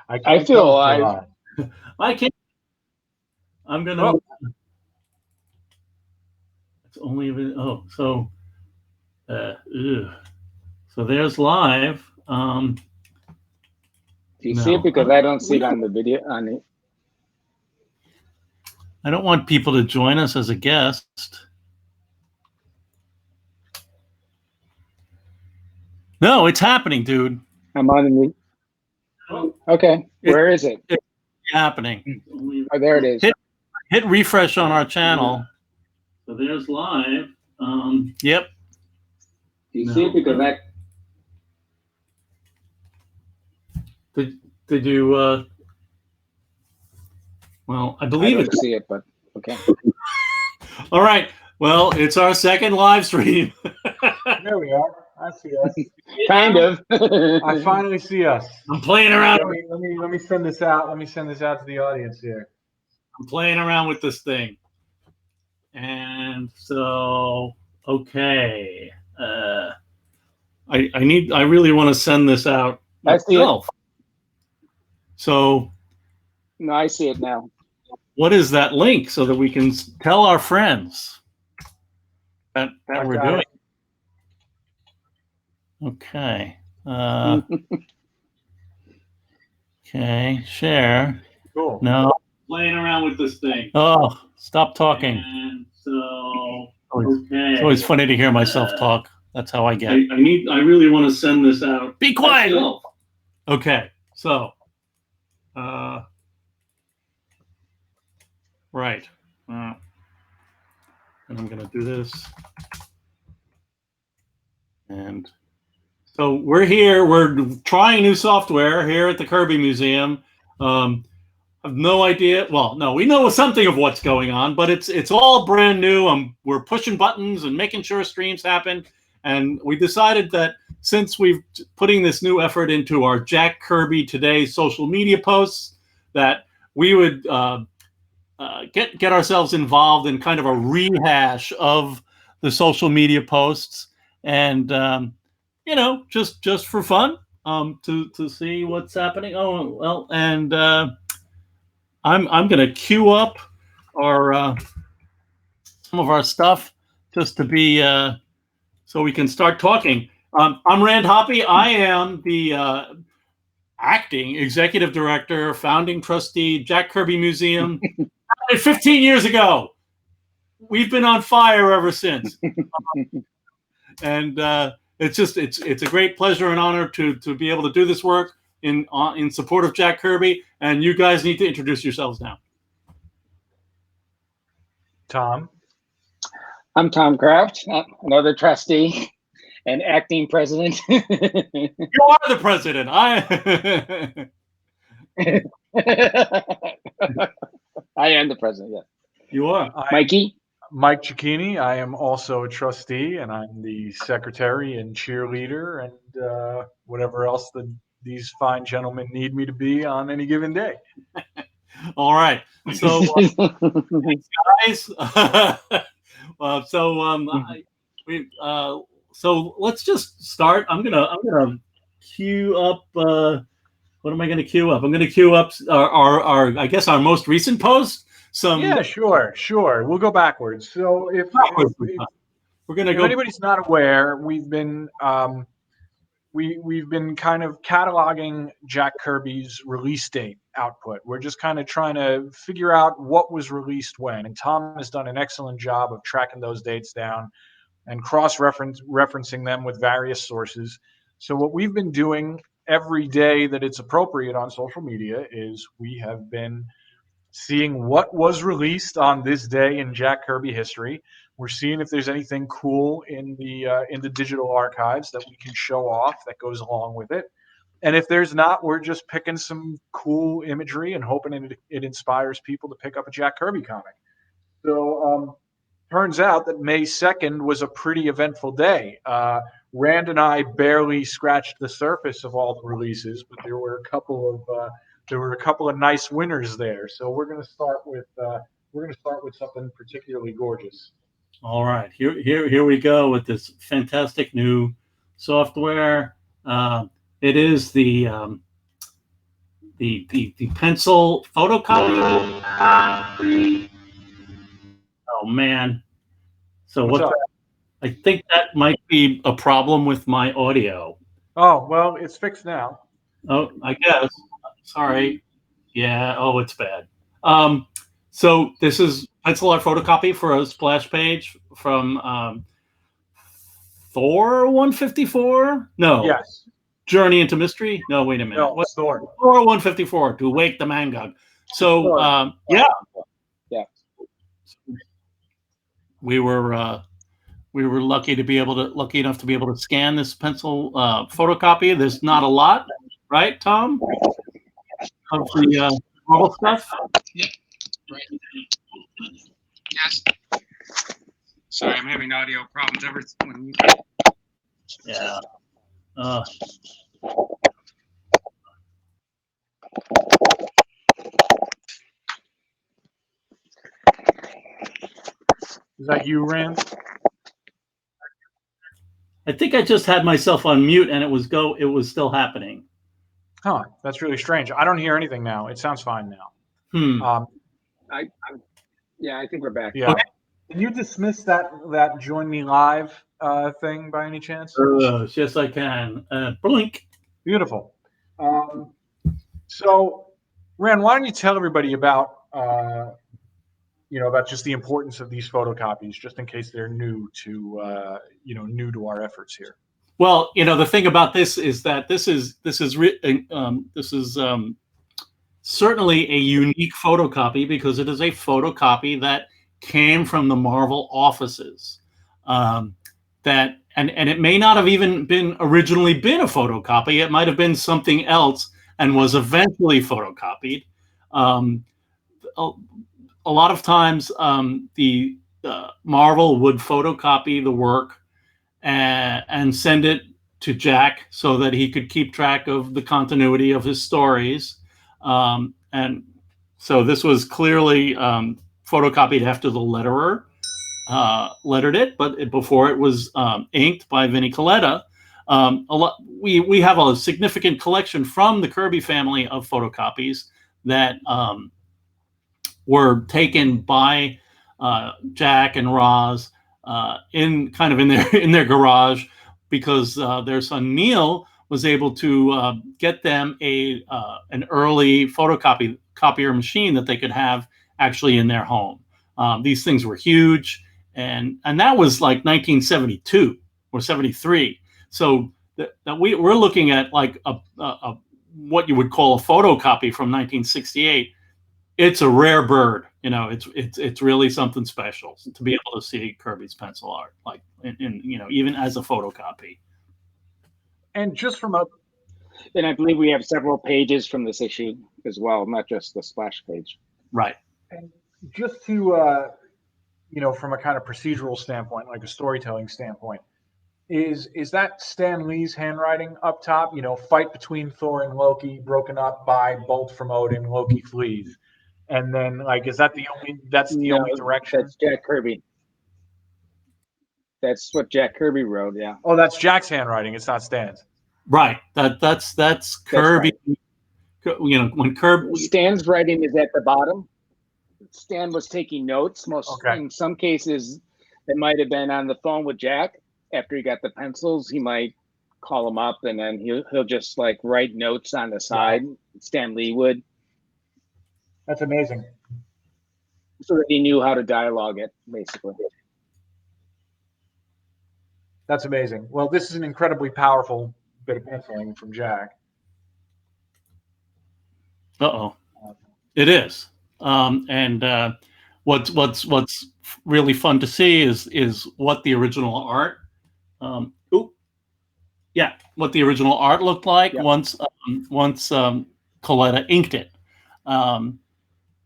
I feel alive. I can't. I'm gonna. Oh. It's only so. So there's live. Do you see it? Because I don't see it on the video. On it. I don't want people to join us as a guest. No, it's happening, dude. I'm on the. Okay, where is it? It's happening. Oh, there it is. Hit refresh on our channel. So there's live. Yep. Do you see it? Because I. Did you? Well, I believe I don't see it, but okay. All right. Well, it's our second live stream. There we are. I see us. Kind of. I finally see us. I'm playing around. Let me send this out. Let me send this out to the audience here. I'm playing around with this thing. And so, okay. I really want to send this out myself. So. No, I see it now. What is that link so that we can tell our friends that we're doing? Okay. Okay. Share. Cool. No. Playing around with this thing. Oh, stop talking. And so, okay. It's always funny to hear myself talk. That's how I get. I really want to send this out. Be quiet. Okay. So, right. And I'm going to do this. And so we're here. We're trying new software here at the Kirby Museum. I've no idea. Well, no, we know something of what's going on, but it's all brand new. We're pushing buttons and making sure streams happen. And we decided that since we've putting this new effort into our Jack Kirby Today social media posts, that we would get ourselves involved in kind of a rehash of the social media posts, and just for fun, to see what's happening. Oh well, and I'm gonna queue up our some of our stuff just to be so we can start talking. I'm Rand Hoppy. I am the acting executive director, founding trustee, Jack Kirby Museum. 15 years ago. We've been on fire ever since. And it's a great pleasure and honor to be able to do this work in support of Jack Kirby. And you guys need to introduce yourselves now. Tom. I'm Tom Kraft, another trustee and acting president. You are the president. I am the president, yes. You are. Mikey? Mike Cicchini. I am also a trustee, and I'm the secretary and cheerleader and whatever else these fine gentlemen need me to be on any given day. All right. So, thanks, guys. So let's just start. I'm gonna queue up. What am I going to queue up? I'm going to queue up our I guess our most recent post. Yeah, sure. We'll go backwards. So if we're going to go. If anybody's not aware, we've been kind of cataloging Jack Kirby's release date output. We're just kind of trying to figure out what was released when, and Tom has done an excellent job of tracking those dates down and referencing them with various sources. So what we've been doing every day that it's appropriate on social media is we have been seeing what was released on this day in Jack Kirby history. We're seeing if there's anything cool in the digital archives that we can show off that goes along with it. And if there's not, we're just picking some cool imagery and hoping it inspires people to pick up a Jack Kirby comic. So turns out that May 2nd was a pretty eventful day. Rand and I barely scratched the surface of all the releases, but there were a couple of nice winners there. So we're going to start with something particularly gorgeous. All right, here we go with this fantastic new software. It is the the pencil photocopy. Oh man! So What's up? I think that might be a problem with my audio. Oh, well, it's fixed now. Oh, I guess. Sorry. Yeah. Oh, it's bad. So this is pencil art photocopy for a splash page from Thor 154. No. Yes. Journey into Mystery. No, wait a minute. No, What? Thor. Thor 154 to wake the Mangog. So yeah, Yeah. we were lucky enough to be able to scan this pencil photocopy. There's not a lot, right, Tom? Of the Marvel stuff. Yep. Right. Yes. Sorry, I'm having audio problems ever. Yeah. Is that you, Rand? I think I just had myself on mute and it was still happening. Huh. That's really strange. I don't hear anything now. It sounds fine now. I think we're back. Yeah. Okay. Can you dismiss that join me live thing by any chance? Yes, I can. Blink. Beautiful. So, Rand, why don't you tell everybody about about just the importance of these photocopies, just in case they're new to our efforts here. Well, the thing about this is that this is certainly a unique photocopy because it is a photocopy that came from the Marvel offices. And it may not have even been originally been a photocopy. It might have been something else and was eventually photocopied. A lot of times, the Marvel would photocopy the work and send it to Jack so that he could keep track of the continuity of his stories. And so this was clearly photocopied after the letterer lettered it, but before it was inked by Vinnie Coletta. We have a significant collection from the Kirby family of photocopies that were taken by Jack and Roz in their garage because their son Neil was able to get them an early copier machine that they could have actually in their home. These things were huge, and that was like 1972 or 73. So we're looking at like a what you would call a photocopy from 1968. It's a rare bird, it's really something special to be able to see Kirby's pencil art, like in even as a photocopy. And just from and I believe we have several pages from this issue as well, not just the splash page. Right. And just to, from a kind of procedural standpoint, like a storytelling standpoint, is that Stan Lee's handwriting up top? Fight between Thor and Loki, broken up by bolt from Odin, Loki flees. And then, is that the only direction? That's Jack Kirby. That's what Jack Kirby wrote, yeah. Oh, that's Jack's handwriting. It's not Stan's. Right. That's Kirby. That's right. When Kirby. Stan's writing is at the bottom. Stan was taking notes. In some cases, it might have been on the phone with Jack. After he got the pencils, he might call him up, and then he'll just write notes on the side. Yeah. Stan Lee would. That's amazing. So that he knew how to dialogue it, basically. That's amazing. Well, this is an incredibly powerful bit of penciling from Jack. It is. And what's really fun to see is what the original art. What the original art looked like once Coletta inked it.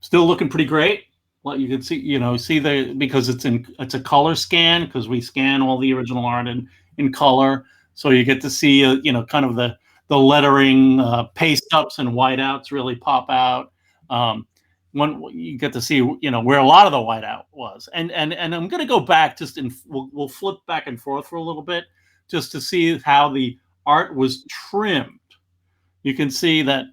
Still looking pretty great. Well, you can see because it's a color scan, because we scan all the original art in color, so you get to see kind of the lettering, paste ups and whiteouts really pop out. When you get to see where a lot of the whiteout was, and I'm going to go back we'll flip back and forth for a little bit just to see how the art was trimmed. You can see that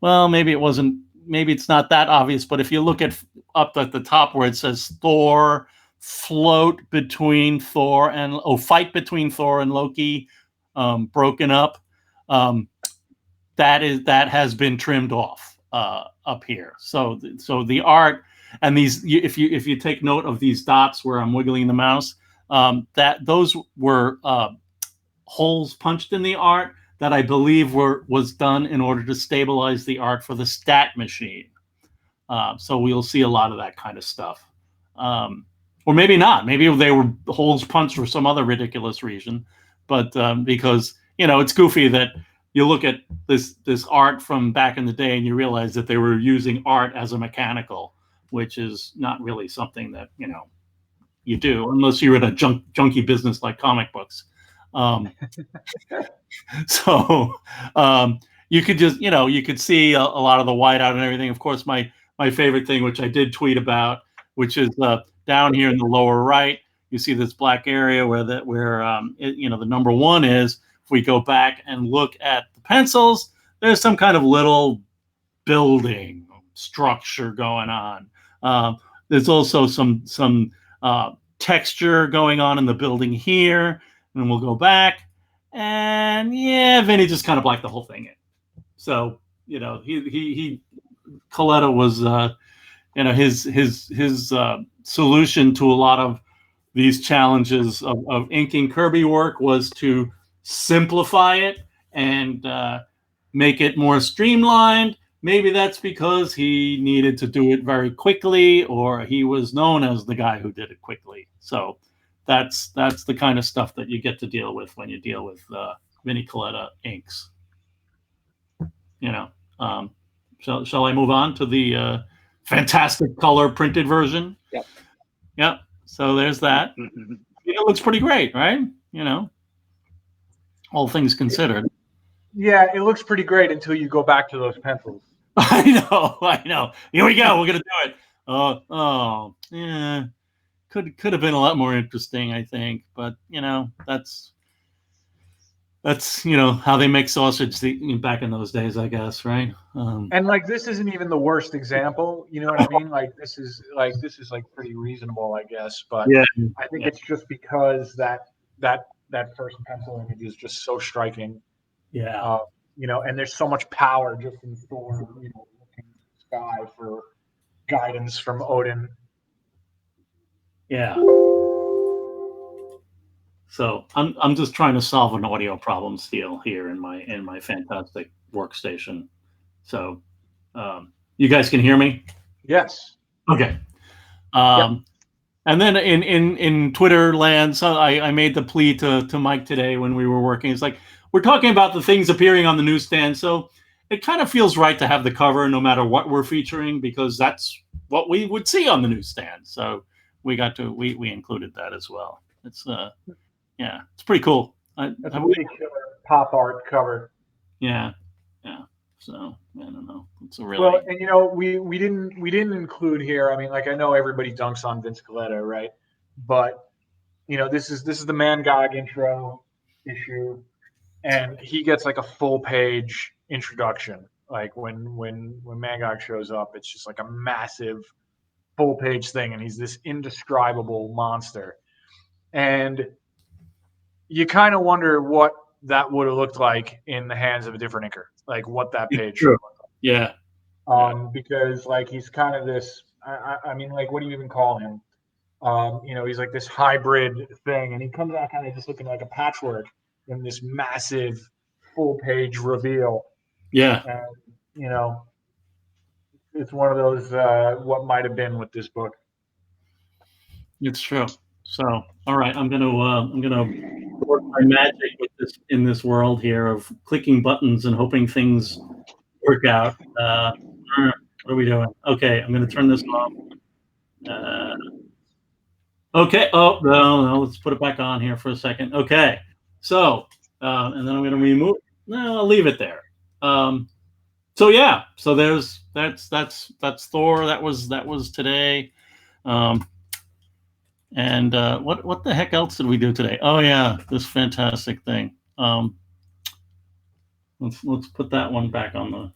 well, maybe it wasn't. Maybe it's not that obvious. But if you look at up at the top where it says Thor, float between Thor and fight between Thor and Loki, broken up. That has been trimmed off up here. So the art and these, if you take note of these dots where I'm wiggling the mouse, that those were holes punched in the art that I believe was done in order to stabilize the art for the stat machine. So we'll see a lot of that kind of stuff. Or maybe not. Maybe they were holes punched for some other ridiculous reason. But because, it's goofy that you look at this art from back in the day and you realize that they were using art as a mechanical, which is not really something that, you do unless you're in a junky business like comic books. So you could just, you could see a lot of the whiteout and everything. Of course, my favorite thing, which I did tweet about, which is down here in the lower right, you see this black area where the number 1 is. If we go back and look at the pencils, there's some kind of little building structure going on. There's also some texture going on in the building here, and we'll go back, and Vinny just kind of blacked the whole thing in. So Coletta was his solution to a lot of these challenges of inking Kirby work was to simplify it and make it more streamlined. Maybe that's because he needed to do it very quickly, or he was known as the guy who did it quickly. So that's the kind of stuff that you get to deal with when you deal with Vinnie Coletta inks. Shall I move on to the fantastic color printed version? Yep. So there's that. It looks pretty great, right? All things considered. Yeah, it looks pretty great until you go back to those pencils. I know. Here we go. We're gonna do it. Yeah. Could have been a lot more interesting, I think. But that's how they make sausage back in those days, I guess, right? And this isn't even the worst example. You know what I mean? This is pretty reasonable, I guess. But yeah, I think it's just because that first pencil image is just so striking. Yeah. And there's so much power just in Thor, looking to the sky for guidance from Odin. Yeah. So I'm just trying to solve an audio problem still here in my fantastic workstation. So you guys can hear me? Yes. Okay. And then in Twitter land, so I made the plea to Mike today when we were working. It's like, we're talking about the things appearing on the newsstand, so it kind of feels right to have the cover no matter what we're featuring, because that's what we would see on the newsstand. So we included that as well. It's it's pretty cool. That's a really killer pop art cover. Yeah. So I don't know. It's a really well, and we didn't include here. I mean, I know everybody dunks on Vince Coletta, right? But this is the Mangog intro issue, and he gets a full page introduction. When Mangog shows up, it's just a massive full page thing, and he's this indescribable monster, and you kind of wonder what that would have looked like in the hands of a different inker, what that page should look like. Yeah. Because he's kind of this, I mean, what do you even call him? He's this hybrid thing, and he comes out kind of just looking like a patchwork in this massive full page reveal. Yeah. And, it's one of those, what might have been with this book. It's true. So, all right, I'm gonna work my magic with this in this world here of clicking buttons and hoping things work out. What are we doing? Okay, I'm gonna turn this off. Okay. Oh no, let's put it back on here for a second. Okay. So, and then I'm gonna remove. No, I'll leave it there. So yeah. So that's Thor. That was today. And what the heck else did we do today? Oh yeah, this fantastic thing. Let's put that one back on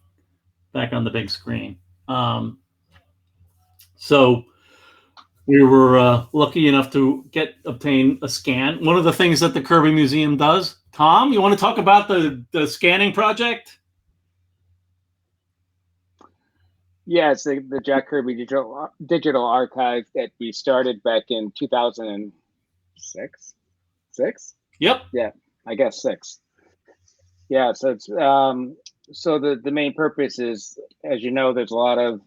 back on the big screen. So we were lucky enough to obtain a scan. One of the things that the Kirby Museum does. Tom, you want to talk about the scanning project? Yeah, it's the Jack Kirby digital archive that we started back in 2006. Six? Yep. Yeah, I guess 6. Yeah, so it's so the main purpose is, as you know, there's a lot of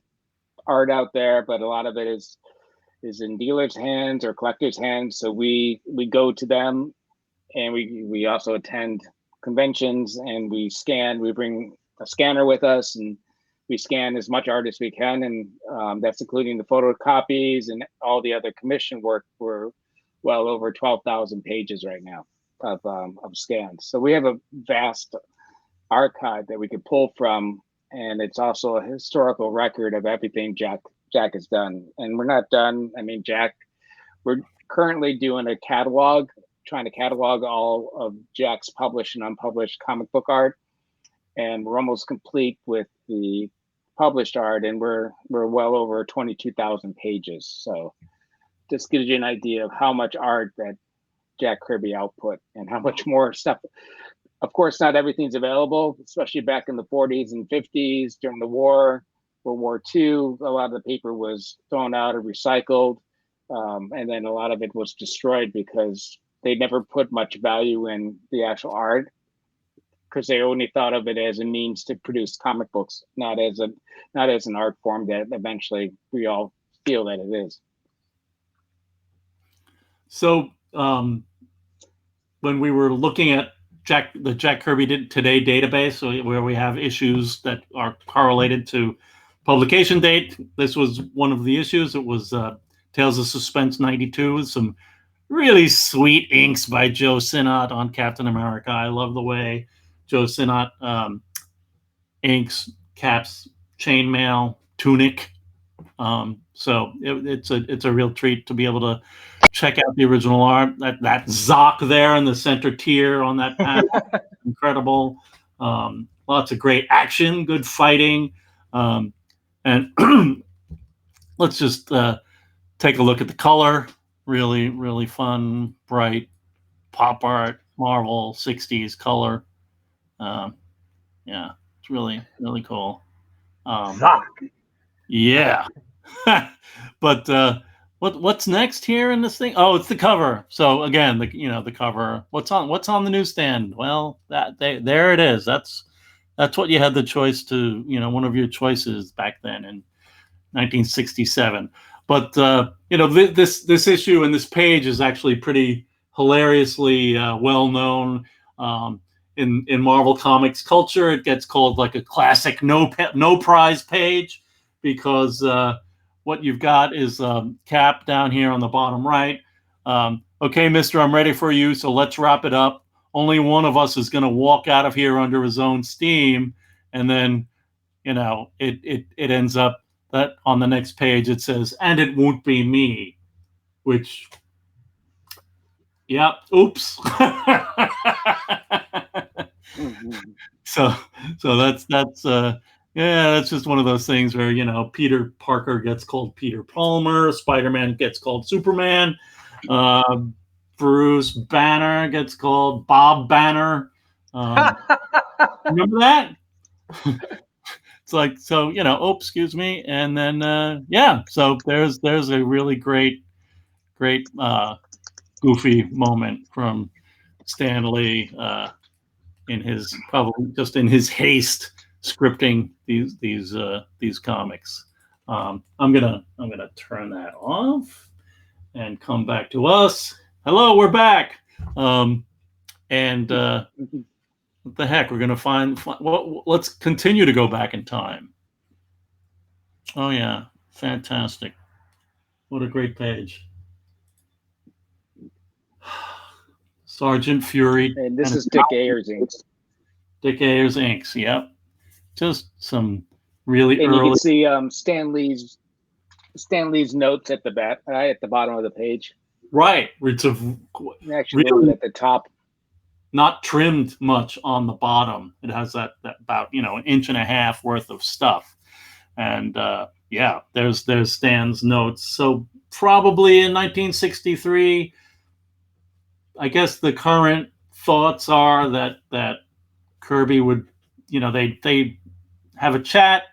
art out there, but a lot of it is in dealers' hands or collectors' hands. So we go to them, and we also attend conventions, and we scan. We bring a scanner with us, and we scan as much art as we can, and that's including the photocopies and all the other commission work. We're well over 12,000 pages right now of scans. So we have a vast archive that we could pull from, and it's also a historical record of everything Jack has done. And we're not done. I mean, we're currently doing a catalog, trying to catalog all of Jack's published and unpublished comic book art, and we're almost complete with the published art, and we're well over 22,000 pages. So just gives you an idea of how much art that Jack Kirby output and how much more stuff. Of course, not everything's available, especially back in the 40s and 50s during the war, World War II. A lot of the paper was thrown out or recycled, and then a lot of it was destroyed because they never put much value in the actual art, because they only thought of it as a means to produce comic books, not as an art form that eventually we all feel that it is. So when we were looking at the Jack Kirby Today database, where we have issues that are correlated to publication date, this was one of the issues. It was Tales of Suspense 92 with some really sweet inks by Joe Sinnott on Captain America. I love the way Joe Sinnott inks Cap's chainmail tunic. So it's a real treat to be able to check out the original art. That Zoc there in the center tier on that panel, incredible. Lots of great action, good fighting, and let's just take a look at the color. Really, really fun, bright pop art, Marvel 60s color. Yeah, it's really, really cool. Zoc. Yeah. But what's next here in this thing? Oh, it's the cover. So again, the cover. What's on the newsstand? Well, there it is. That's what you had the choice to, one of your choices back then in 1967. But this issue and this page is actually pretty hilariously well known in Marvel Comics culture. It gets called like a classic no prize page, because what you've got is Cap down here on the bottom right. Okay, mister, I'm ready for you, so let's wrap it up. Only one of us is going to walk out of here under his own steam. And then, it ends up that on the next page it says, and it won't be me, which, yeah, oops. So that's just one of those things where, Peter Parker gets called Peter Palmer, Spider-Man gets called Superman, Bruce Banner gets called Bob Banner. Remember that? It's like, so, oh, excuse me. And then, so there's a really great goofy moment from Stan Lee in his haste scripting these comics. I'm gonna turn that off and come back to us. Hello, we're back. What the heck? We're gonna find. Well, let's continue to go back in time. Oh yeah, fantastic! What a great page. Sergeant Fury. And this is Dick Ayers inks. Dick Ayers inks. Yep. Just some really and early. You can see Stan Lee's notes at the bottom of the page. Right. It's actually really, at the top. not trimmed much on the bottom. It has that about, you know, an inch and a half worth of stuff. And yeah, there's Stan's notes. So probably in 1963, I guess the current thoughts are that Kirby would, you know, they have a chat.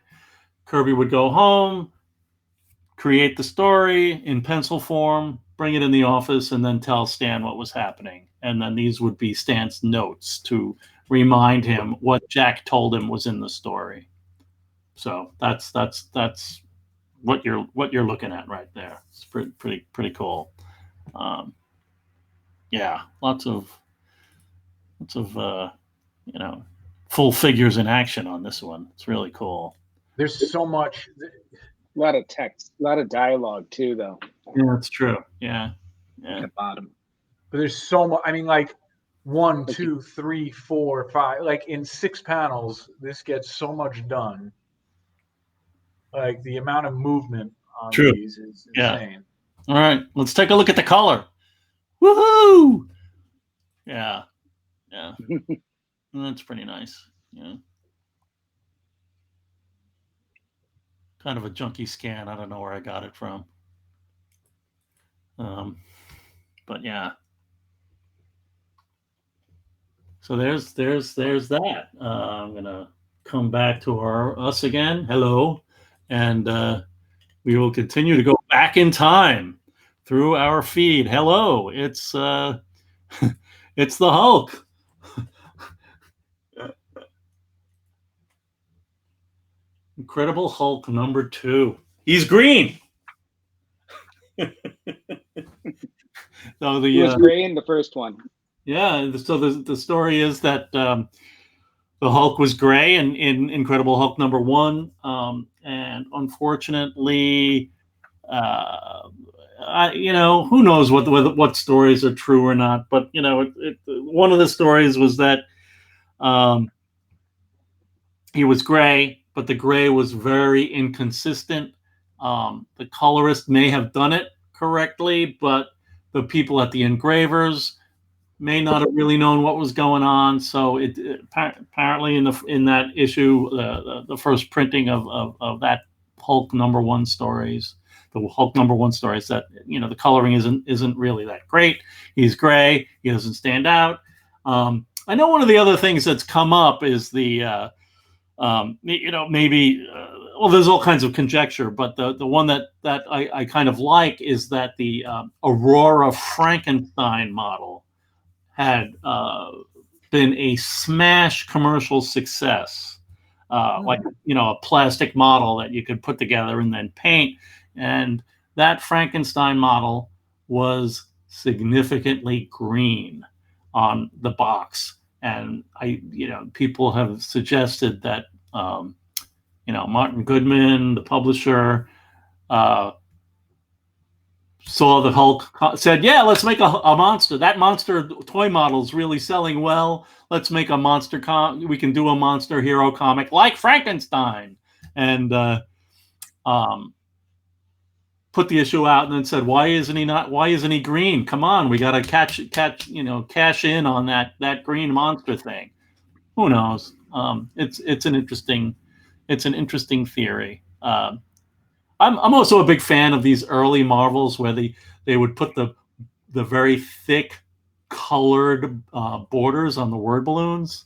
Kirby would go home, create the story in pencil form, bring it in the office, and then tell Stan what was happening. And then these would be Stan's notes to remind him what Jack told him was in the story. So that's what you're looking at right there. It's pretty cool. Yeah, lots of you know, full figures in action on this one. It's really cool. There's so much. A lot of text, a lot of dialogue too, though. Yeah, that's true. Yeah. At the bottom. But there's so much. I mean, like 1, 2, 3, 4, 5. Like in 6 panels, this gets so much done. Like the amount of movement on these is insane. All right, let's take a look at the color. Woohoo! Yeah. That's pretty nice. Yeah. Kind of a junky scan. I don't know where I got it from. But yeah. So there's that. I'm gonna come back to us again. Hello, and we will continue to go back in time through our feed. Hello, it's it's the Hulk. Incredible Hulk number 2. He's green. So he was gray in the first one. Yeah. So the story is that the Hulk was gray in Incredible Hulk number 1, and unfortunately, you know, who knows what stories are true or not. But you know, one of the stories was that he was gray, but the gray was very inconsistent. The colorist may have done it correctly, but the people at the engravers may not have really known what was going on. So it apparently in that issue, the first printing of that Hulk number 1 stories, the Hulk number 1 stories, that, you know, the coloring isn't really that great. He's gray. He doesn't stand out. I know one of the other things that's come up is the you know, maybe well, there's all kinds of conjecture, but the one that I kind of like is that the Aurora Frankenstein model had been a smash commercial success, like, you know, a plastic model that you could put together and then paint. And that Frankenstein model was significantly green on the box. And you know, people have suggested that, you know, Martin Goodman, the publisher, saw the Hulk, said, yeah, let's make a monster. That monster toy model is really selling well. Let's make a monster we can do a monster hero comic like Frankenstein. And put the issue out and then said, why isn't he green? Come on, we got to cash in on that green monster thing. Who knows? It's an interesting theory. I'm also a big fan of these early Marvels where they would put the very thick colored borders on the word balloons.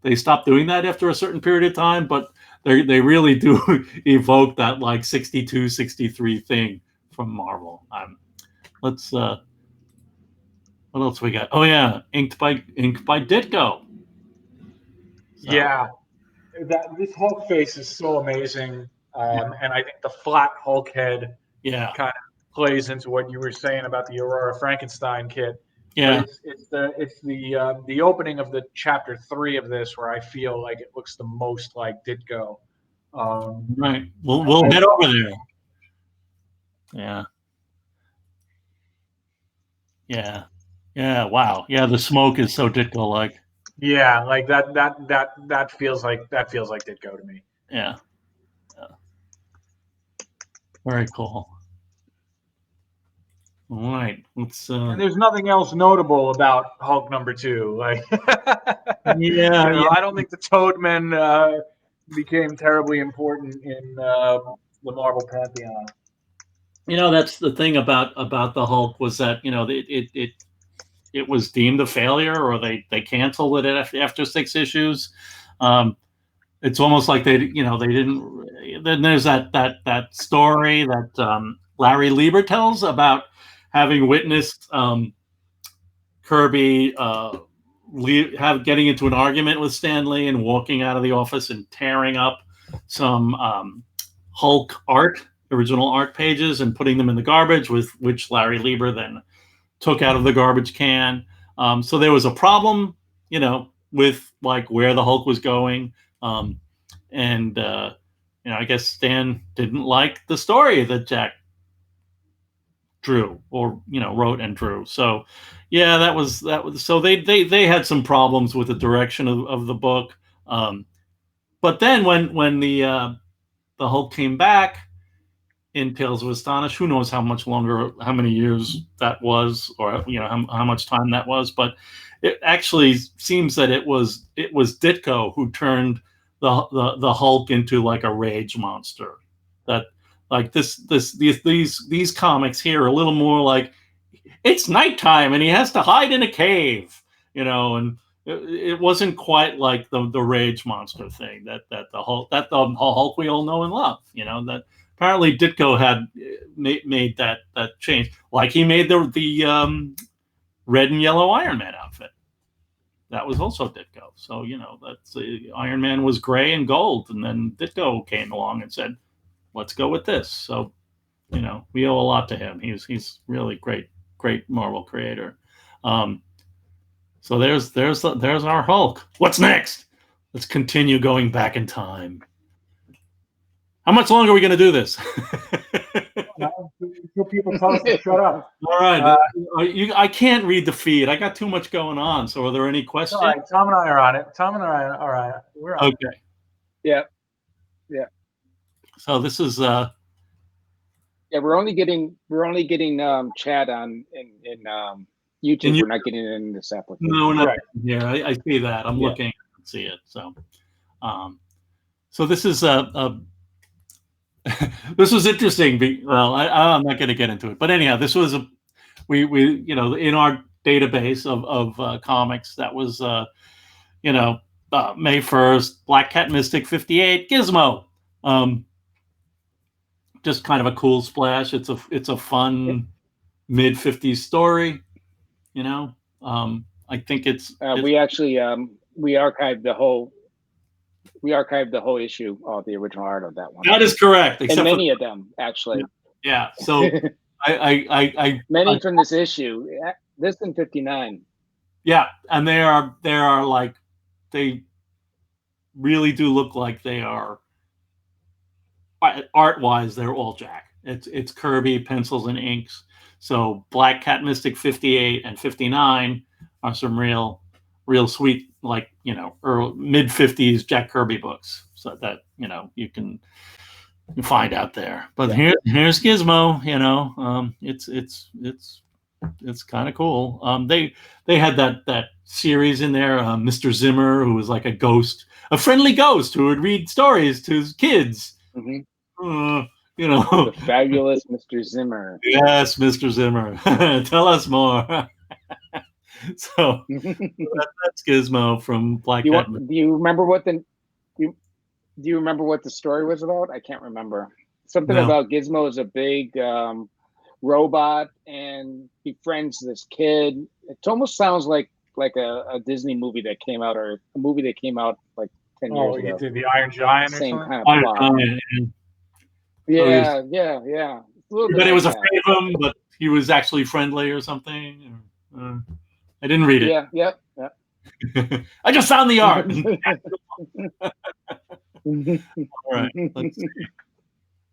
They stopped doing that after a certain period of time, but they really do evoke that like 62, 63 thing from Marvel. Let's what else we got? Oh yeah, inked by Ditko. So. Yeah, this Hulk face is so amazing, and I think the flat Hulk head kind of plays into what you were saying about the Aurora Frankenstein kit. Yeah, but it's the opening of the chapter 3 of this where I feel like it looks the most like Ditko. Right, we'll head over there. Yeah. Wow. Yeah, the smoke is so Ditko-like. Yeah, like that feels like Ditko to me. Yeah. Very cool. All right. Let's. And there's nothing else notable about Hulk #2. Like, Yeah. I don't think the Toadmen became terribly important in the Marvel pantheon. That's the thing about the Hulk was that it was deemed a failure, or they canceled it after 6 issues. It's almost like they didn't. Then there's that story that Larry Lieber tells about having witnessed Kirby getting into an argument with Stan Lee and walking out of the office and tearing up some Hulk original art pages, and putting them in the garbage, which Larry Lieber then took out of the garbage can. So there was a problem, with like where the Hulk was going. And I guess Stan didn't like the story that Jack drew, or wrote and drew. So yeah, that was so they had some problems with the direction of the book. But then when the Hulk came back in Tales of Astonish, who knows how many years that was, or how much time that was, but it actually seems that it was Ditko who turned the Hulk into like a rage monster. That like these comics here are a little more like it's nighttime and he has to hide in a cave, and it wasn't quite like the rage monster thing that the Hulk we all know and love. That apparently Ditko had made that change, like he made the red and yellow Iron Man outfit. That was also Ditko. So that's Iron Man was gray and gold, and then Ditko came along and said, "Let's go with this." So we owe a lot to him. He's really great Marvel creator. So there's our Hulk. What's next? Let's continue going back in time. How much longer are we going to do this? Until people tell us to shut up. All right. I can't read the feed. I got too much going on. So are there any questions? All right. Tom and I are on it. All right. We're on. Okay. Yeah. So this is we're only getting chat on in YouTube. We're not getting it in this application. No, we're not. Yeah, I see that. I'm looking. I see it. So, so this is this was interesting. Well, I'm not going to get into it, but anyhow, this was we in our database of comics that was May 1st, Black Cat Mystic 58, Gizmo. Just kind of a cool splash. It's a fun mid 50s story. I think it's we actually we archived the whole issue of the original art of that one. That is correct, and many of them actually. Yeah. So I many from this issue. This in 59. Yeah, and they are like, they really do look like they are art-wise. They're all Jack. It's Kirby pencils and inks. So Black Cat Mystic 58 and 59 are some real sweet, like early mid 50s Jack Kirby books. So that you can find out there. But here's Gizmo. It's kind of cool. They had that series in there, Mr. Zimmer, who was like a ghost, a friendly ghost who would read stories to his kids. Mm-hmm. The fabulous Mr. Zimmer. Yes, Mr. Zimmer. Tell us more. So that's Gizmo from Black Cat. Do you remember what the story was about? I can't remember. Something about Gizmo is a big robot and befriends this kid. It almost sounds like a Disney movie that came out, or a movie that came out like 10 years ago. Oh, the Iron Giant. Same or kind of plot. Yeah. Everybody was afraid of him, but he was actually friendly or something. I didn't read it. Yeah. I just found the art. All right. Let's see.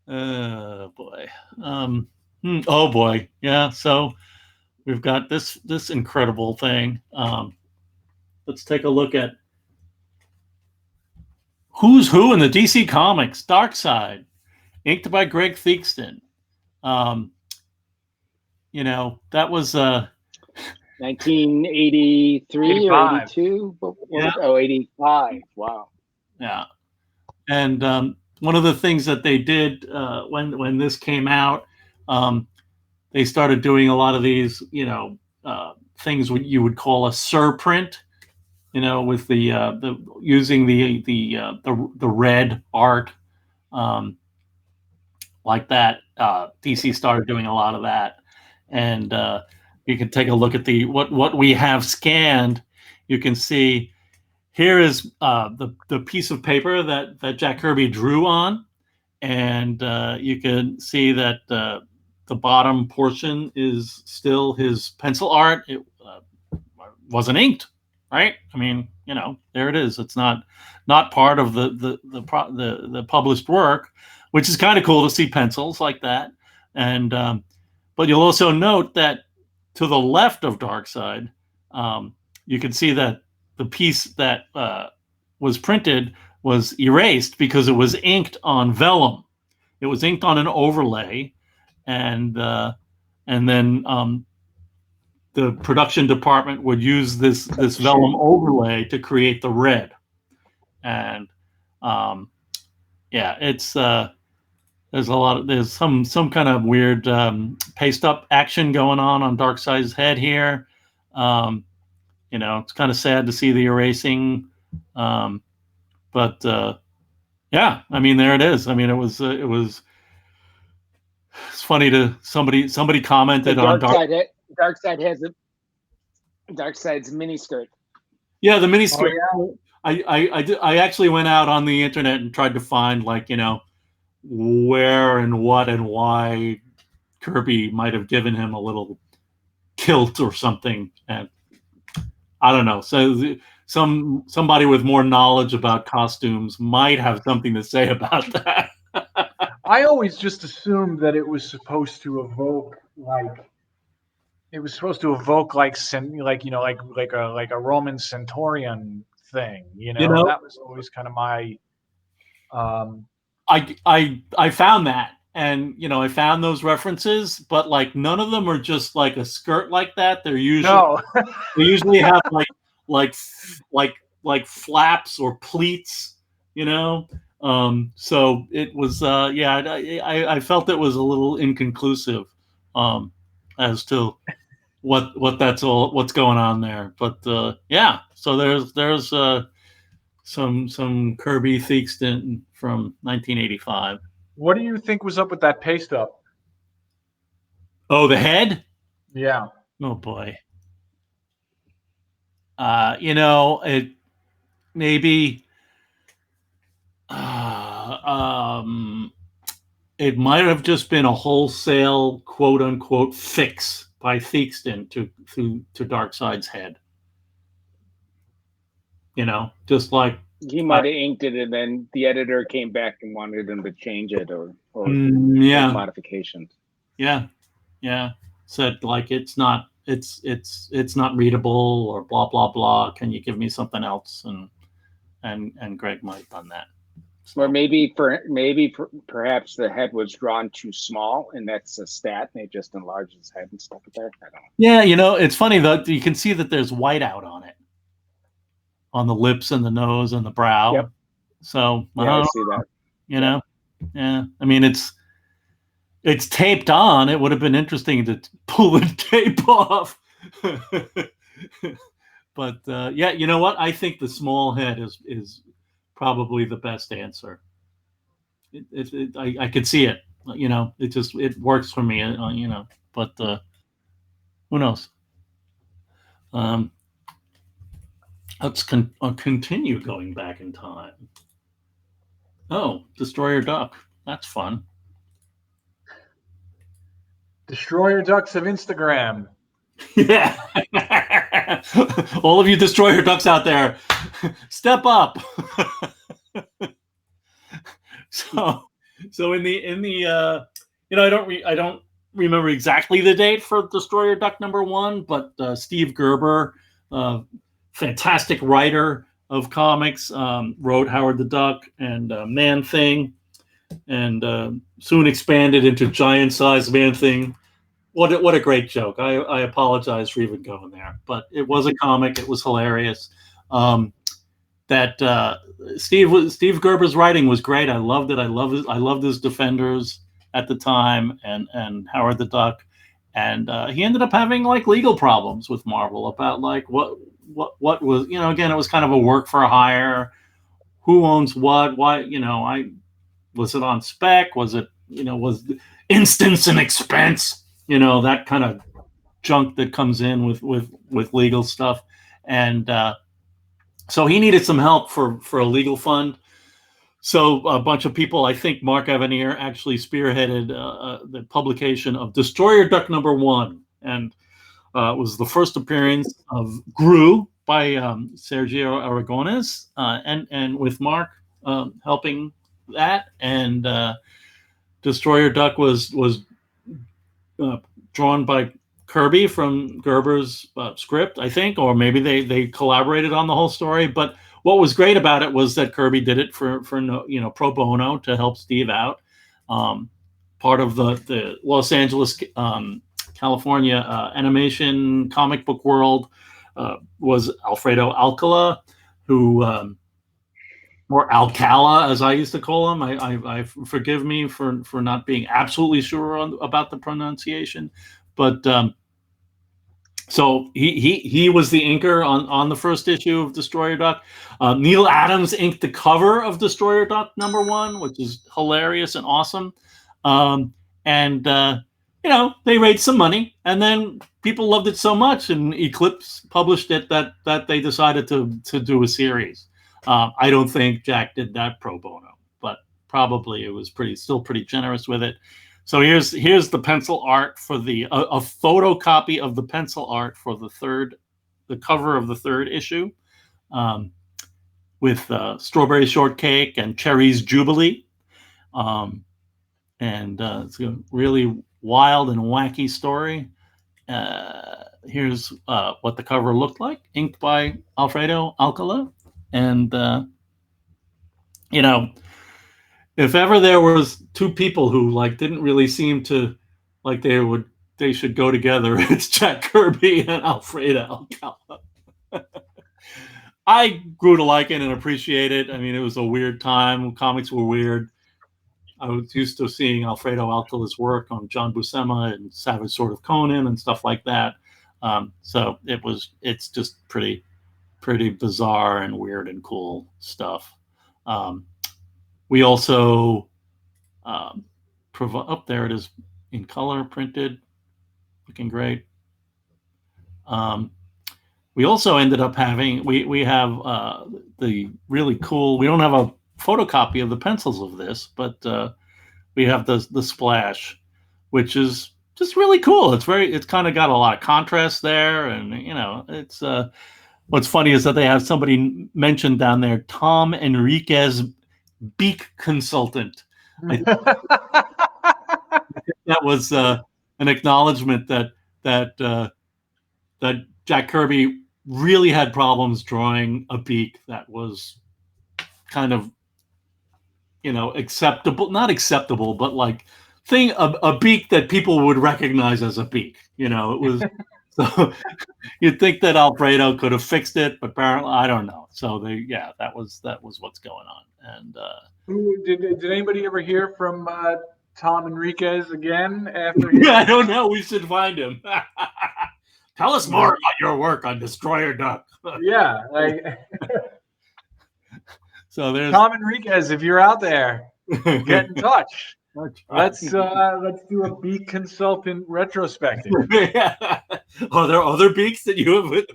Oh boy. Oh boy. Yeah. So we've got this incredible thing. Let's take a look at who's who in the DC Comics. Darkseid, inked by Greg Theakston. you know, that was 1983 or 85. 82? Yeah. Oh, 85. Wow. Yeah. And one of the things that they did when this came out, they started doing a lot of these, you know, things what you would call a surprint, you know, with the using the red art, like that. DC started doing a lot of that, and you can take a look at the what we have scanned. You can see here is the piece of paper that Jack Kirby drew on, and you can see that the bottom portion is still his pencil art. It wasn't inked, right? I mean, you know, there it is. It's not part of the published work, which is kind of cool to see pencils like that. And but you'll also note that to the left of Darkseid, you can see that the piece that was printed was erased because it was inked on vellum. It was inked on an overlay, and then the production department would use this vellum overlay to create the red. And yeah, it's there's some kind of weird paste up action going on Darkseid's head here. You know, it's kind of sad to see the erasing, but yeah, I mean, there it is. I mean, it's funny to somebody commented on Darkseid has Darkseid's miniskirt. Yeah, the miniskirt. Oh, yeah. I actually went out on the internet and tried to find, like, you know, where and what and why Kirby might have given him a little kilt or something, and I don't know. So somebody with more knowledge about costumes might have something to say about that. I always just assumed that it was supposed to evoke like a Roman centurion thing. You know, that was always kind of my. I found that, and you know, I found those references, but like none of them are just like a skirt like that. They're usually they usually have like flaps or pleats, you know. So it was yeah, I felt it was a little inconclusive as to what's going on there. But yeah, so there's some Kirby Theakston from 1985. What do you think was up with that paste up? Oh, the head? Yeah. Oh boy. You know, it maybe it might have just been a wholesale quote unquote fix by Theakston to Darkseid's head. You know, just like he might have inked it, and then the editor came back and wanted him to change it or yeah, modifications. Yeah, said like it's not readable or blah blah blah. Can you give me something else? And Greg might have done that. So. Or perhaps the head was drawn too small, and that's a stat, and they just enlarged his head and stuck it there. I don't know. Yeah, you know, it's funny though. You can see that there's whiteout on it, on the lips and the nose and the brow. Yep. So I see that. You know, yeah. I mean, it's taped on. It would have been interesting to pull the tape off. But yeah, you know what? I think the small head is probably the best answer. I could see it. You know, it works for me. You know, but who knows? Let's continue going back in time. Oh, Destroyer Duck. That's fun. Destroyer Ducks of Instagram. Yeah. All of you Destroyer Ducks out there, step up. So in the you know, I don't remember exactly the date for Destroyer Duck #1, but Steve Gerber, fantastic writer of comics, wrote Howard the Duck and Man Thing, and soon expanded into giant-sized Man Thing What a great joke. I apologize for even going there, but it was a comic. It was hilarious. That Steve Gerber's writing was great. I loved it. I loved his Defenders at the time, and Howard the Duck, and he ended up having like legal problems with Marvel about like what was, you know, again, it was kind of a work for hire. Who owns what? Why, you know, was it on spec? Was it, you know, was instance and expense? You know, that kind of junk that comes in with legal stuff, and so he needed some help for a legal fund. So a bunch of people, I think Mark Evanier actually spearheaded the publication of Destroyer Duck #1, and it was the first appearance of Gru by Sergio Aragones, and with Mark helping that, and Destroyer Duck was drawn by Kirby from Gerber's script, I think, or maybe they collaborated on the whole story. But what was great about it was that Kirby did it for no, you know, pro bono to help Steve out. Part of the Los Angeles, California animation comic book world was Alfredo Alcala, who or Alcala, as I used to call him. I forgive me for not being absolutely sure about the pronunciation, but so he was the inker on the first issue of Destroyer Duck. Neil Adams inked the cover of Destroyer Duck #1, which is hilarious and awesome. And you know, they raised some money, and then people loved it so much, and Eclipse published it that they decided to do a series. I don't think Jack did that pro bono, but probably it was still pretty generous with it. So here's the pencil art for a photocopy of the pencil art for the cover of the third issue, with Strawberry Shortcake and Cherry's Jubilee, and it's a really wild and wacky story. Here's what the cover looked like, inked by Alfredo Alcala, and you know, if ever there was two people who like didn't really seem to like they should go together, it's Jack Kirby and Alfredo Alcala. I grew to like it and appreciate it. I mean, it was a weird time. Comics were weird. I was used to seeing Alfredo Alcala's work on John Buscema and Savage Sword of Conan and stuff like that. So it's just pretty bizarre and weird and cool stuff. We also provide, there it is in color, printed, looking great. We also ended up having, we have the really cool, we don't have a photocopy of the pencils of this, but we have the splash, which is just really cool. It's kind of got a lot of contrast there, and you know, it's what's funny is that they have somebody mentioned down there, Tom Enriquez, beak consultant. I think that was an acknowledgement that Jack Kirby really had problems drawing a beak that was kind of, you know, not acceptable, but like a beak that people would recognize as a beak. You know, it was so you'd think that Alfredo could have fixed it, but apparently I don't know. So that was what's going on. And did anybody ever hear from Tom Enriquez again after? Yeah, I don't know. We should find him. Tell us more about your work on Destroyer Duck. Yeah. So there's Tom Enriquez. If you're out there, get in touch. Let's do a beak consultant retrospective. Yeah. Are there other beaks that you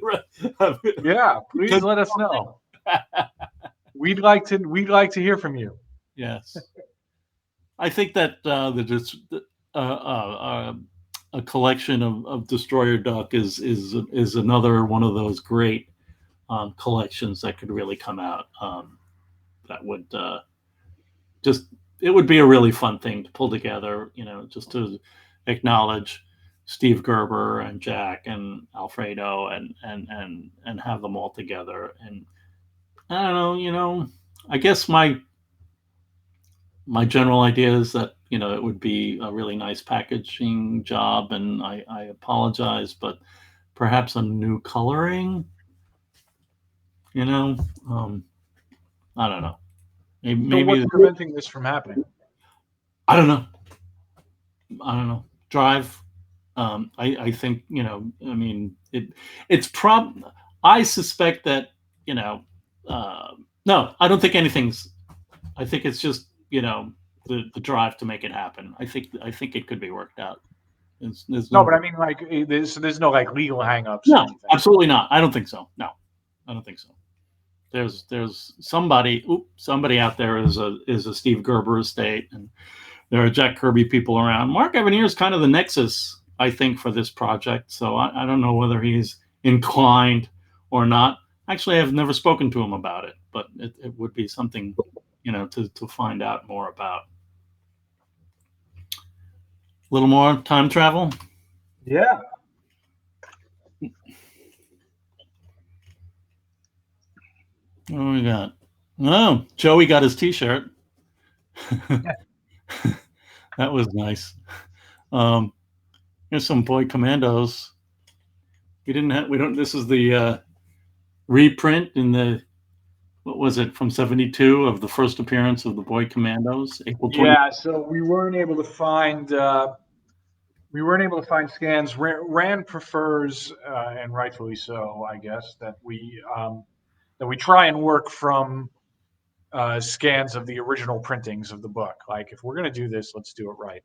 have? Yeah, please let us know. We'd like to hear from you. Yes, I think that a collection of Destroyer Duck is another one of those great collections that could really come out. That would it would be a really fun thing to pull together, you know, just to acknowledge Steve Gerber and Jack and Alfredo and have them all together. And I don't know, you know, I guess my general idea is that, it would be a really nice packaging job, and I apologize, but perhaps a new coloring, I don't know. Maybe, So what's preventing this from happening? I don't know. Drive. I think, I mean, it's I suspect that, no, I don't think I think it's just, the drive to make it happen. I think it could be worked out. There's No, but I mean, like, there's no like legal hangups. no, or anything. absolutely not. I don't think so. No, I don't think so. There's somebody out there is a Steve Gerber estate, and there are Jack Kirby people around. Mark Evanier is kind of the nexus, I think, for this project. So I don't know whether he's inclined or not. Actually, I've never spoken to him about it, but it would be something, to find out more about. A little more time travel. Yeah. What do we got? Oh, Joey got his T-shirt. That was nice. Here's some Boy Commandos. We don't. This is the reprint in the, what was it, from '72 of the first appearance of the Boy Commandos, April 20. Yeah. So we weren't able to find scans. Rand prefers, and rightfully so, I guess, that we try and work from scans of the original printings of the book. Like, if we're going to do this, let's do it right.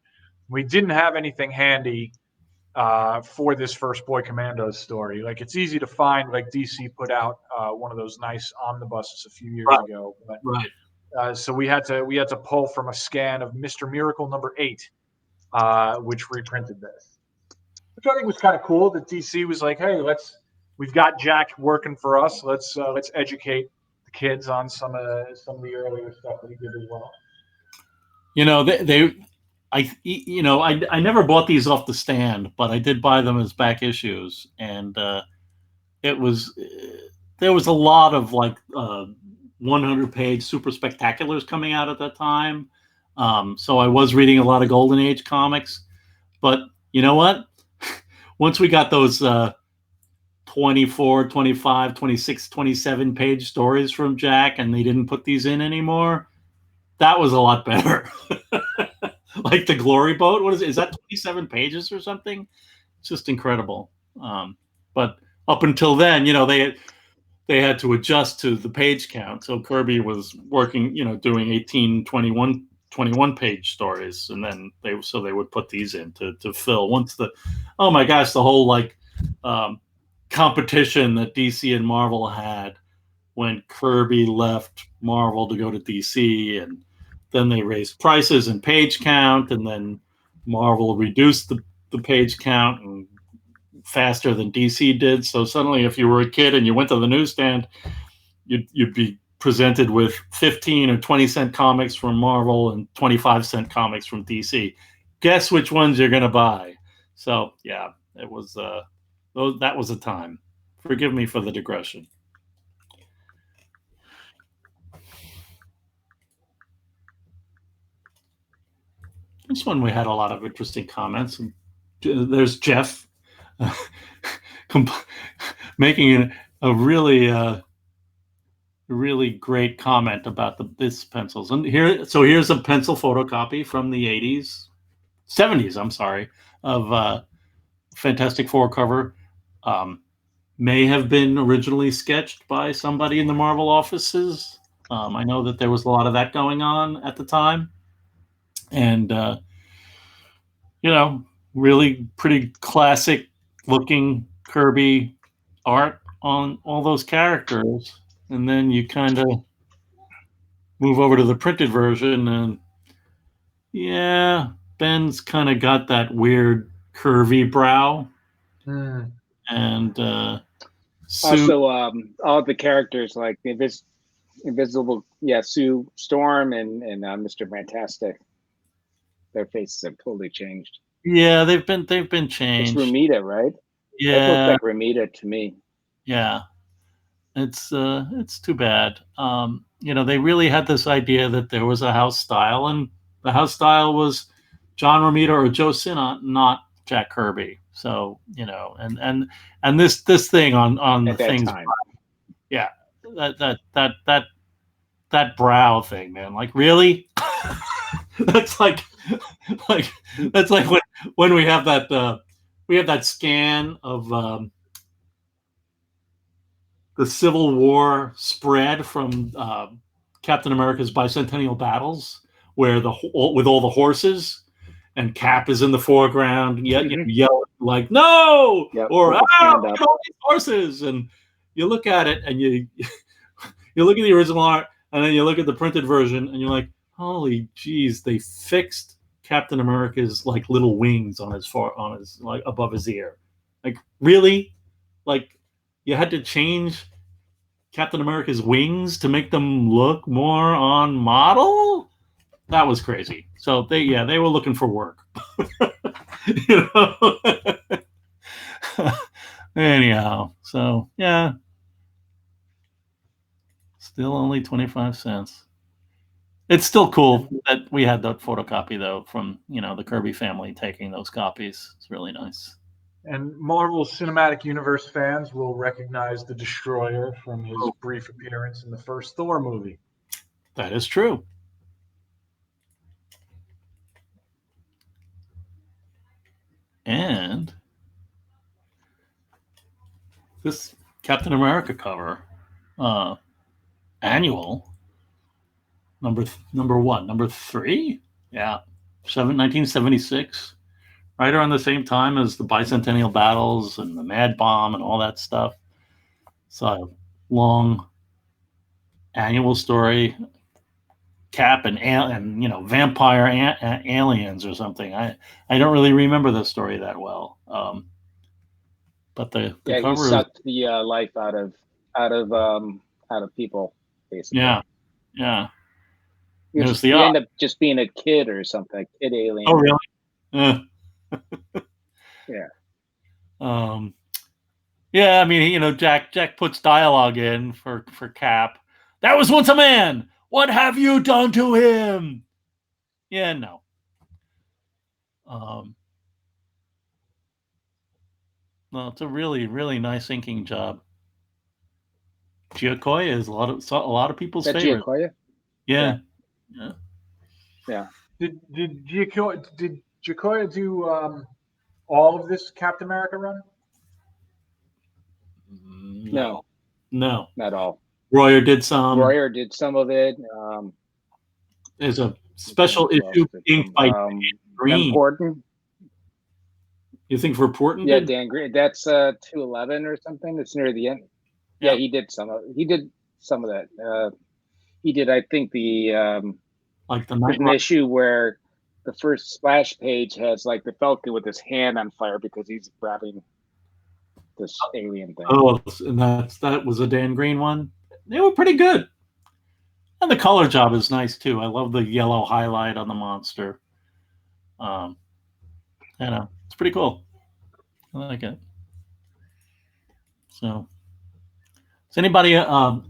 We didn't have anything handy for this first Boy Commandos story. Like, it's easy to find. Like, DC put out one of those nice omnibuses a few years ago. But, Right. So we had to pull from a scan of Mr. Miracle #8, which reprinted this, which I think was kind of cool. That DC was like, hey, we've got Jack working for us. Let's educate the kids on some of the earlier stuff that he did as well. I never bought these off the stand, but I did buy them as back issues, and there was a lot of like 100-page super spectaculars coming out at that time. So I was reading a lot of Golden Age comics, but you know what? Once we got those 24, 25, 26, 27 page stories from Jack, and they didn't put these in anymore, that was a lot better. Like the Glory Boat, what is it? Is that 27 pages or something? It's just incredible. But up until then, they had to adjust to the page count. So Kirby was working, doing 18, 21 page stories, and then they would put these in to fill. Once the whole competition that DC and Marvel had when Kirby left Marvel to go to DC, and then they raised prices and page count, and then Marvel reduced the page count and faster than DC did. So suddenly, if you were a kid and you went to the newsstand, you'd be presented with 15 or 20-cent comics from Marvel and 25-cent comics from DC. Guess which ones you're going to buy. So yeah, it was that was a time. Forgive me for the digression. This one we had a lot of interesting comments. There's Jeff making a really great comment about this pencils. And here's a pencil photocopy from the 70s, I'm sorry, of Fantastic Four cover. May have been originally sketched by somebody in the Marvel offices. I know that there was a lot of that going on at the time. And, really pretty classic looking Kirby art on all those characters. And then you kind of move over to the printed version, and yeah, Ben's kind of got that weird curvy brow. And also all the characters, like the Invisible, Sue Storm and Mr. Fantastic, their faces have totally changed. Yeah, they've been changed. It's Romita, right? Yeah, that looks like Romita to me. Yeah, it's too bad. They really had this idea that there was a house style, and the house style was John Romita or Joe Sinnott, not Jack Kirby. So and this thing on the At that things, time. yeah, that brow thing, man. Like, really? that's like that's like when we have that scan of the Civil War spread from Captain America's bicentennial battles, where with all the horses, and Cap is in the foreground, yet yelling like "No!" or "Ah, look at all these horses!" And you look at it, and you look at the original art, and then you look at the printed version, and you're like, "Holy jeez, they fixed Captain America's like little wings on his like above his ear." Like, really? Like, you had to change Captain America's wings to make them look more on model? That was crazy. So they were looking for work. you know. Anyhow, so yeah. Still only 25 cents. It's still cool that we had that photocopy though from, the Kirby family taking those copies. It's really nice. And Marvel Cinematic Universe fans will recognize the Destroyer from his brief appearance in the first Thor movie. That is true. And this Captain America cover, annual, number 3? Yeah. 1976. Right around the same time as the bicentennial battles and the Mad Bomb and all that stuff. So a long annual story, Cap and vampire aliens or something. I don't really remember the story that well. But the cover he sucked the life out of people, basically. Yeah. He ended up just being a kid or something, a kid alien. Oh, really? Yeah. Yeah, I mean, Jack puts dialogue in for Cap. That was once a man. What have you done to him? Yeah, no. No, it's a really, really nice inking job. Giacoya is a lot of people's favorite. Giacoya? Yeah. Did Giacoya do all of this Captain America run? No, not all. Royer did some. Royer did some of it. There's a special issue inked by Dan Green. Important. You think for Porton? Yeah, Dan Green. That's 211 or something. It's near the end. Yeah, he did some of that. He did, I think, the like the there's an issue where the first splash page has like the Falcon with his hand on fire because he's grabbing this alien thing. Oh, and that was a Dan Green one. They were pretty good. And the color job is nice too. I love the yellow highlight on the monster. It's pretty cool. I like it. So, does anybody out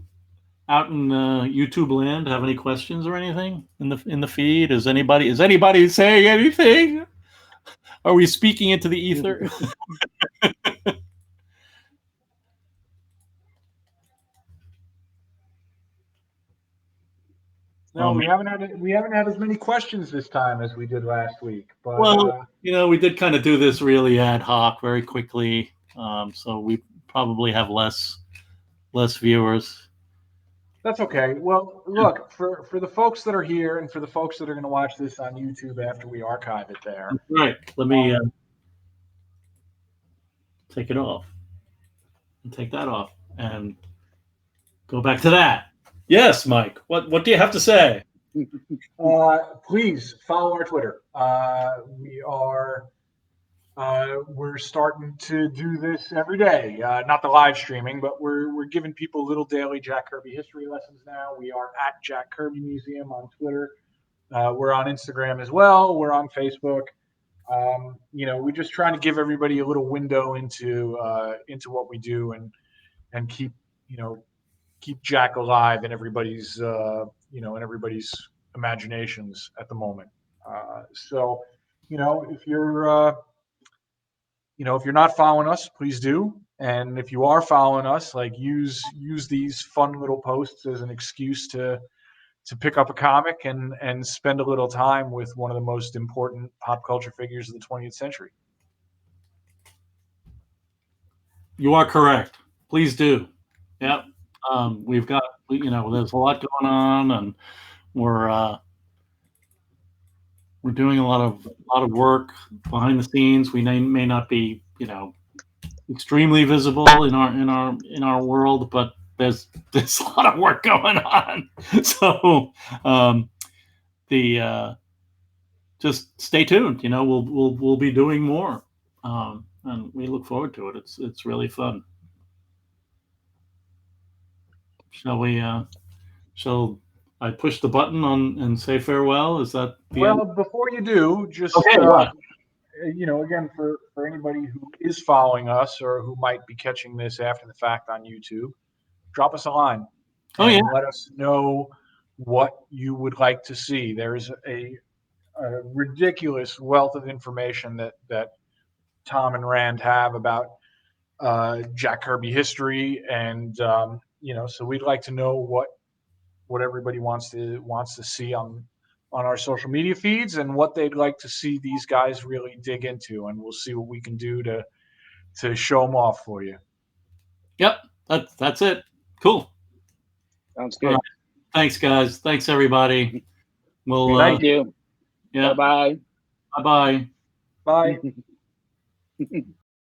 in YouTube land have any questions or anything in the feed? Is anybody saying anything? Are we speaking into the ether? No, we haven't had as many questions this time as we did last week. But we did kind of do this really ad hoc, very quickly. So we probably have less viewers. That's okay. Well, look, for the folks that are here and for the folks that are going to watch this on YouTube after we archive it there. Right. Let me take it off. And take that off and go back to that. Yes, Mike. What do you have to say? Please follow our Twitter. We're starting to do this every day. Not the live streaming, but we're giving people little daily Jack Kirby history lessons now. We are at Jack Kirby Museum on Twitter. We're on Instagram as well. We're on Facebook. We're just trying to give everybody a little window into what we do and keep Jack alive in everybody's imaginations at the moment. So if you're if you're not following us, please do. And if you are following us, like use these fun little posts as an excuse to pick up a comic and spend a little time with one of the most important pop culture figures of the 20th century. You are correct. Please do. Yep. We've got, there's a lot going on, and we're doing a lot of work behind the scenes. We may not be, extremely visible in our world, but there's a lot of work going on. So just stay tuned. We'll be doing more, and we look forward to it. It's really fun. Shall we? Shall I push the button and say farewell? Is that the end? Before you do, just Okay. Again, for anybody who is following us or who might be catching this after the fact on YouTube, drop us a line. And let us know what you would like to see. There's a ridiculous wealth of information that Tom and Rand have about Jack Kirby history, and so we'd like to know what everybody wants to see on our social media feeds, and what they'd like to see these guys really dig into, and we'll see what we can do to show them off for you. Yep, that's it. Cool. Sounds good. Right. Thanks, guys. Thanks, everybody. Thank you. Yeah. Bye-bye. Bye-bye. Bye.